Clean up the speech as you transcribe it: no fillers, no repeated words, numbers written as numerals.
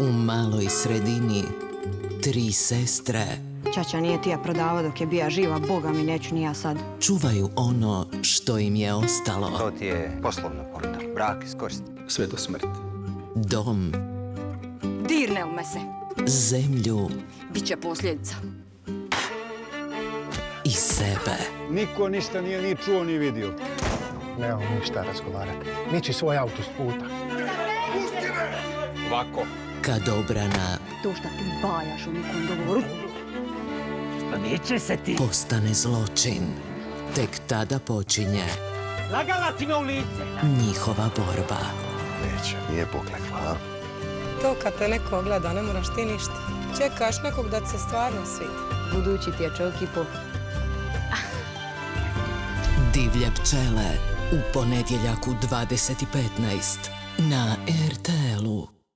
U maloj sredini 3 sestre Ćaća nije ti ja prodavao dok je bija živa, Boga mi neću ni ja sad. čuvaju ono što im je ostalo. To ti je poslovna ponuda, brak iz koristi. Sve do smrti. Dom, Dirne u me se. zemlju Biće posljedica. i sebe. Niko ništa nije ni čuo ni vidio. Nemamo ništa razgovarati. Niči svoj auto s puta. Ovako. Kad obrana To šta ti bajaš u nekom dogovoru. Pa neće se ti. postane zločin, tek tada počinje Lagala si me u lice. njihova borba. Neće, nije poklekla, a? To kad te neko gleda, ne moraš ti ništa. Čekaš nekog da ti se stvarno svidi. Budući ti je čovjek i po. Divlje pčele u ponedjeljak u 20:15 na RTL-u.